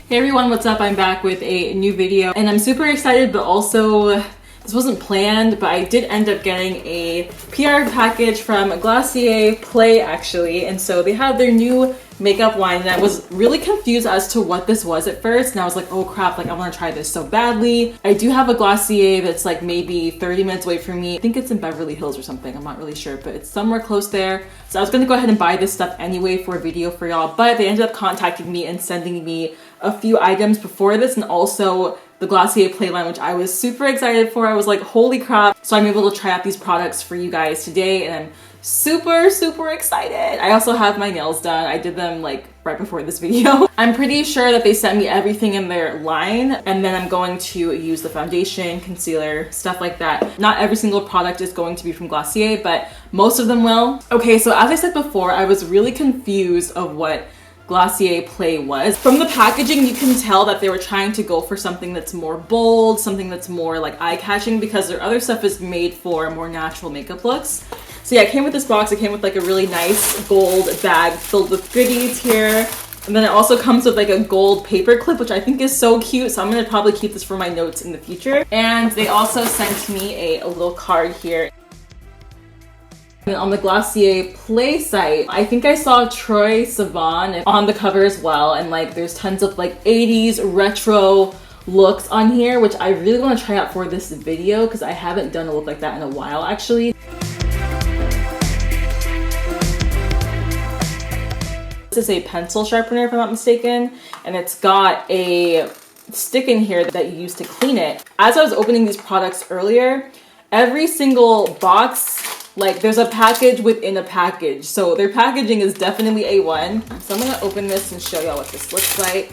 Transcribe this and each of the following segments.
Hey everyone, what's up? I'm back with a new video and I'm super excited, but also this wasn't planned, but I did end up getting a PR package from Glossier Play actually, and so they have their new makeup line and I was really confused as to what this was at first, and I was like, oh crap, like I want to try this so badly. I do have a Glossier that's like maybe 30 minutes away from me. I think it's in Beverly Hills or something, I'm not really sure, but it's somewhere close there. So I was gonna go ahead and buy this stuff anyway for a video for y'all, but they ended up contacting me and sending me a few items before this, and also the Glossier Play line, which I was super excited for. I was like, holy crap. So I'm able to try out these products for you guys today and I'm super excited. I also have my nails done. I did them like right before this video. I'm pretty sure that they sent me everything in their line, and then I'm going to use the foundation, concealer, stuff like that. Not every single product is going to be from Glossier, but most of them will. Okay, so as I said before, I was really confused of what Glossier Play was. From the packaging, you can tell that they were trying to go for something that's more bold, something that's more like eye-catching, because their other stuff is made for more natural makeup looks. So yeah, it came with this box. It came with like a really nice gold bag filled with goodies here. And then it also comes with like a gold paper clip, which I think is so cute. So I'm gonna probably keep this for my notes in the future. And they also sent me a little card here. And on the Glossier Play site, I think I saw Troye Sivan on the cover as well. And like there's tons of like 80s retro looks on here, which I really want to try out for this video because I haven't done a look like that in a while actually. This is a pencil sharpener if I'm not mistaken, and it's got a stick in here that you use to clean it. As I was opening these products earlier, every single box, like there's a package within a package. So their packaging is definitely A1. So I'm gonna open this and show y'all what this looks like.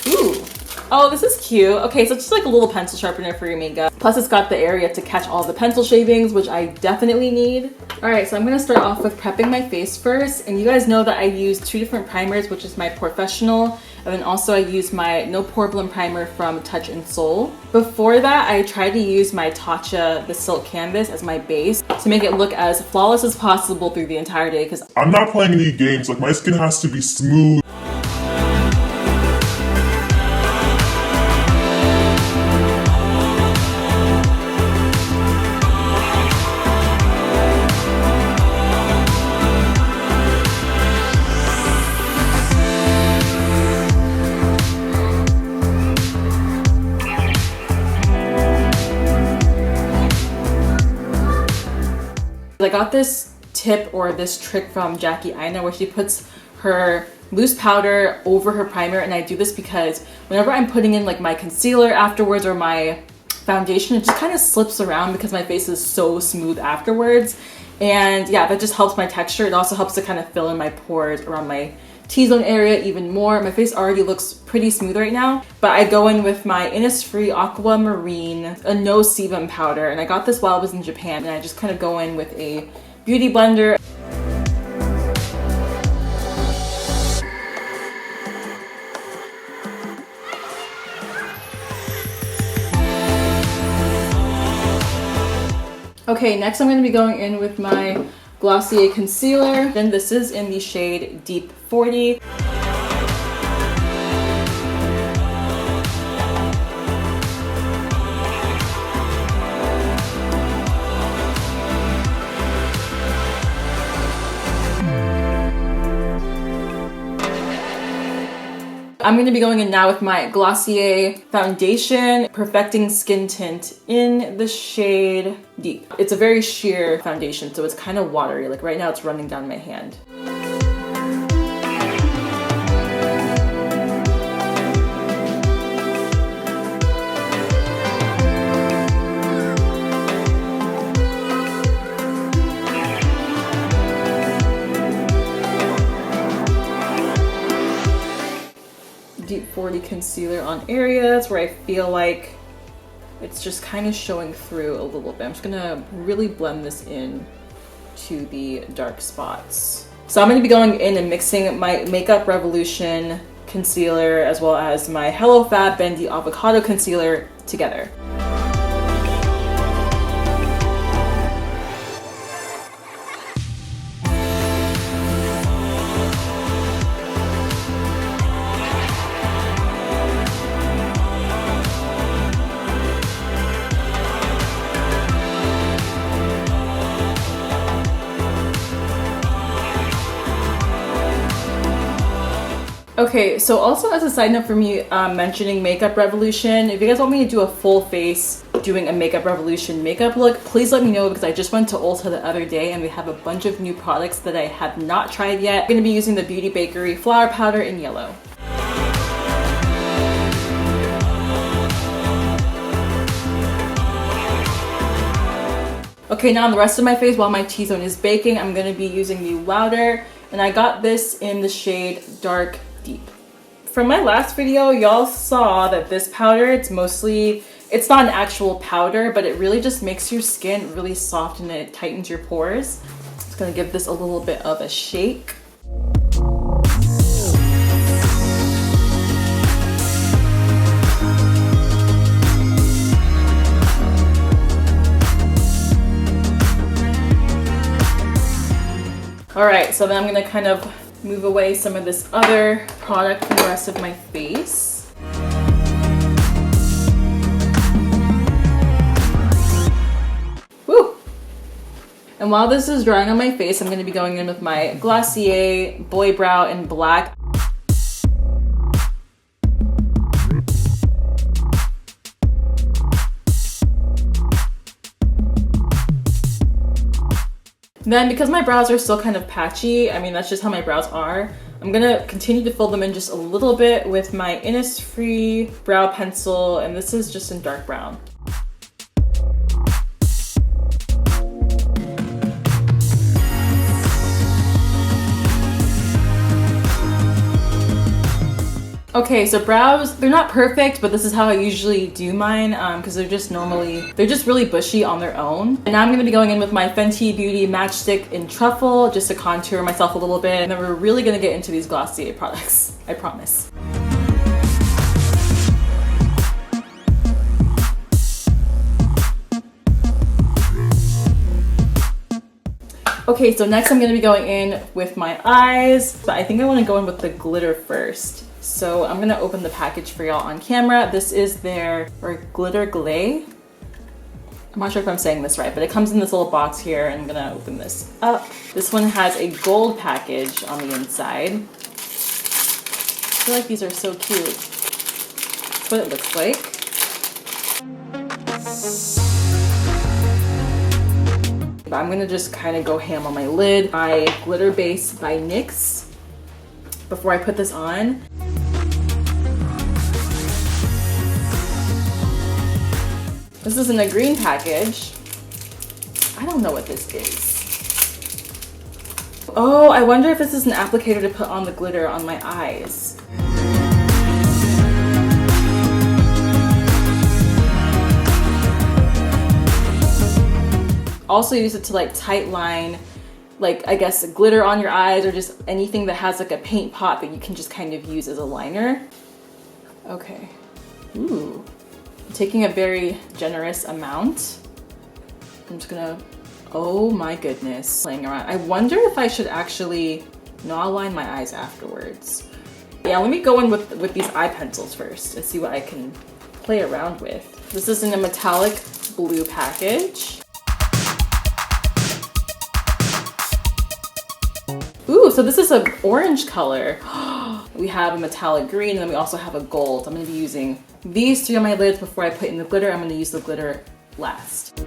Ooh. Oh, this is cute. Okay, so it's just like a little pencil sharpener for your makeup. Plus it's got the area to catch all the pencil shavings, which I definitely need. All right, so I'm gonna start off with prepping my face first. And you guys know that I use two different primers, which is my Professional, and then also I use my No Pore Blem primer from Touch in Sol. Before that, I tried to use my Tatcha, the Silk Canvas, as my base to make it look as flawless as possible through the entire day, because I'm not playing any games. Like, my skin has to be smooth. I got this tip or this trick from Jackie Aina where she puts her loose powder over her primer, and I do this because whenever I'm putting in like my concealer afterwards or my foundation, it just kind of slips around because my face is so smooth afterwards. And yeah, that just helps my texture. It also helps to kind of fill in my pores around my T-zone area even more. My face already looks pretty smooth right now, but I go in with my Innisfree Aquamarine, a no sebum powder, and I got this while I was in Japan, and I just kind of go in with a beauty blender. Okay, next I'm going to be going in with my Glossier concealer, and this is in the shade Deep 40. I'm going to be going in now with my Glossier foundation, Perfecting Skin Tint in the shade Deep. It's a very sheer foundation, so it's kind of watery. Like right now it's running down my hand. Deep 40 concealer on areas where I feel like it's just kind of showing through a little bit. I'm just gonna really blend this in to the dark spots. So I'm gonna be going in and mixing my Makeup Revolution concealer as well as my Hello Fat Bendy Avocado concealer together. Okay, so also as a side note for me mentioning Makeup Revolution, if you guys want me to do a full face doing a Makeup Revolution makeup look, please let me know because I just went to Ulta the other day and we have a bunch of new products that I have not tried yet. I'm going to be using the Beauty Bakery Flower Powder in yellow. Okay, now on the rest of my face while my T-zone is baking, I'm going to be using the Louder, and I got this in the shade Dark Deep. From my last video, y'all saw that this powder, it's not an actual powder, but it really just makes your skin really soft and it tightens your pores. Just gonna give this a little bit of a shake. All right, so then I'm gonna kind of move away some of this other product from the rest of my face. Woo! And while this is drying on my face, I'm gonna be going in with my Glossier Boy Brow in black. Then because my brows are still kind of patchy, I mean that's just how my brows are, I'm gonna continue to fill them in just a little bit with my Innisfree brow pencil, and this is just in dark brown. Okay, so brows, they're not perfect, but this is how I usually do mine because they're just really bushy on their own. And now I'm gonna be going in with my Fenty Beauty Matchstick in Truffle just to contour myself a little bit. And then we're really gonna get into these Glossier products, I promise. Okay, so next I'm gonna be going in with my eyes, but I think I wanna go in with the glitter first. So I'm gonna open the package for y'all on camera. This is their Glitter Glay. I'm not sure if I'm saying this right, but it comes in this little box here, and I'm gonna open this up. This one has a gold package on the inside. I feel like these are so cute. That's what it looks like. But I'm gonna just kind of go ham on my lid. My Glitter Base by NYX before I put this on. This is in a green package. I don't know what this is. Oh, I wonder if this is an applicator to put on the glitter on my eyes. Also use it to like tight line, like I guess glitter on your eyes or just anything that has like a paint pot that you can just kind of use as a liner. Okay. Ooh. Taking a very generous amount. I'm just gonna, oh my goodness, playing around. I wonder if I should actually not line my eyes afterwards. Yeah, let me go in with these eye pencils first and see what I can play around with. This is in a metallic blue package. Ooh, so this is an orange color. We have a metallic green, and then we also have a gold. I'm gonna be using these three on my lids before I put in the glitter. I'm gonna use the glitter last.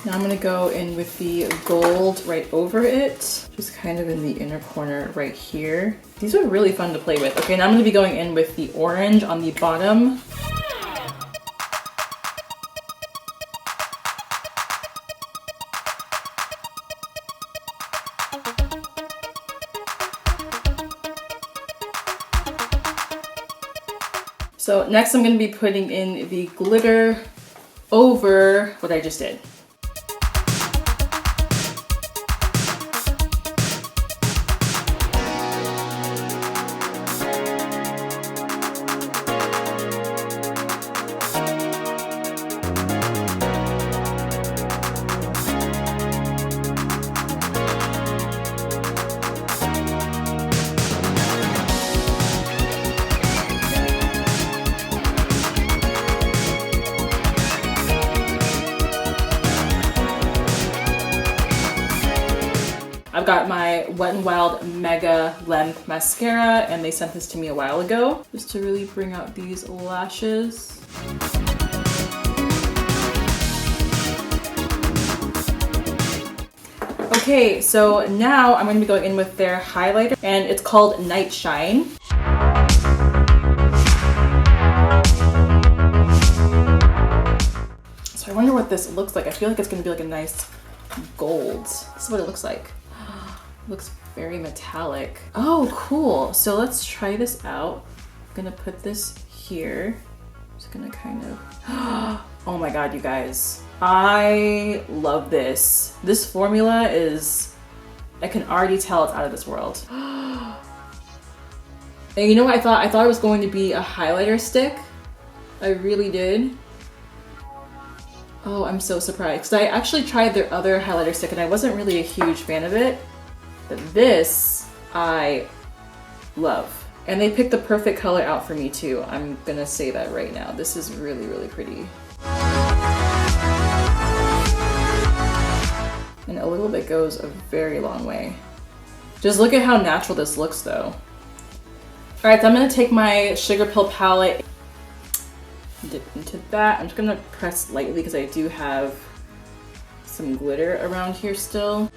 Now I'm gonna go in with the gold right over it, just kind of in the inner corner right here. These are really fun to play with. Okay, now I'm gonna be going in with the orange on the bottom. So next I'm gonna be putting in the glitter over what I just did. I've got my Wet n Wild Mega Length Mascara, and they sent this to me a while ago, just to really bring out these lashes. Okay, so now I'm going to be going in with their highlighter, and it's called Night Shine. So I wonder what this looks like. I feel like it's going to be like a nice gold. This is what it looks like. It looks very metallic. Oh, cool. So let's try this out. I'm gonna put this here. Just gonna kind of, oh my God, you guys. I love this. This formula is, I can already tell it's out of this world. And you know what I thought? I thought it was going to be a highlighter stick. I really did. Oh, I'm so surprised. Because I actually tried their other highlighter stick and I wasn't really a huge fan of it. But this, I love. And they picked the perfect color out for me too. I'm gonna say that right now. This is really, really pretty. And a little bit goes a very long way. Just look at how natural this looks though. All right, so I'm gonna take my Sugar Pill palette, dip into that. I'm just gonna press lightly because I do have some glitter around here still.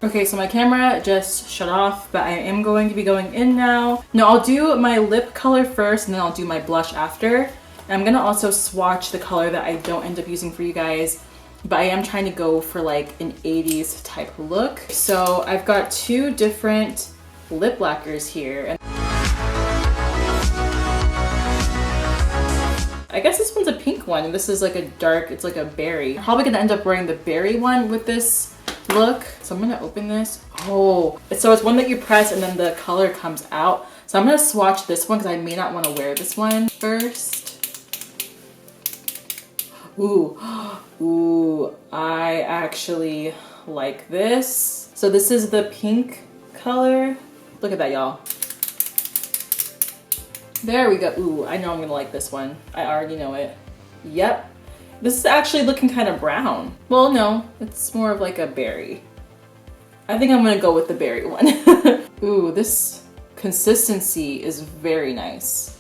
Okay, so my camera just shut off, but I am going to be going in now. No, I'll do my lip color first and then I'll do my blush after. And I'm gonna also swatch the color that I don't end up using for you guys, but I am trying to go for like an 80s type look. So I've got two different lip lacquers here. I guess this one's a pink one and this is like a dark, it's like a berry. I'm probably gonna end up wearing the berry one with this look. So I'm gonna open this. Oh, so it's one that you press and then the color comes out. So I'm gonna swatch this one because I may not want to wear this one first. Ooh, ooh, I actually like this. So this is the pink color. Look at that, y'all. There we go. Ooh, I know I'm gonna like this one. I already know it. Yep. This is actually looking kind of brown. Well, no, it's more of like a berry. I think I'm gonna go with the berry one. Ooh, this consistency is very nice.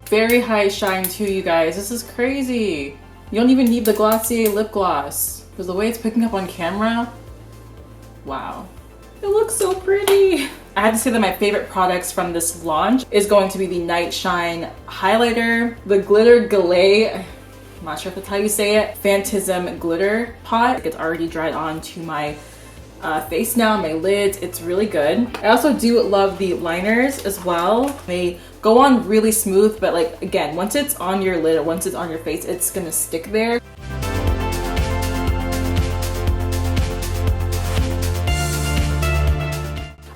Very high shine too, you guys. This is crazy. You don't even need the Glossier lip gloss because the way it's picking up on camera, wow. It looks so pretty. I have to say that my favorite products from this launch is going to be the Night Shine highlighter, the Glitter Gallet, I'm not sure if that's how you say it, Phantasm glitter pot. It's already dried on to my face now, my lids. It's really good. I also do love the liners as well. They go on really smooth, but like again, once it's on your lid or once it's on your face, it's gonna stick there.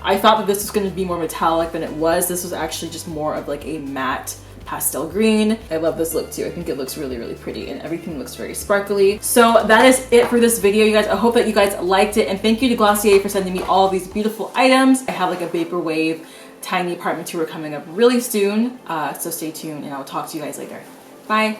I thought that this was going to be more metallic than it was. This was actually just more of like a matte pastel green. I love this look too. I think it looks really, really pretty and everything looks very sparkly. So that is it for this video, you guys. I hope that you guys liked it, and thank you to Glossier for sending me all of these beautiful items. I have like a vaporwave tiny apartment tour coming up really soon. So stay tuned and I'll talk to you guys later. Bye.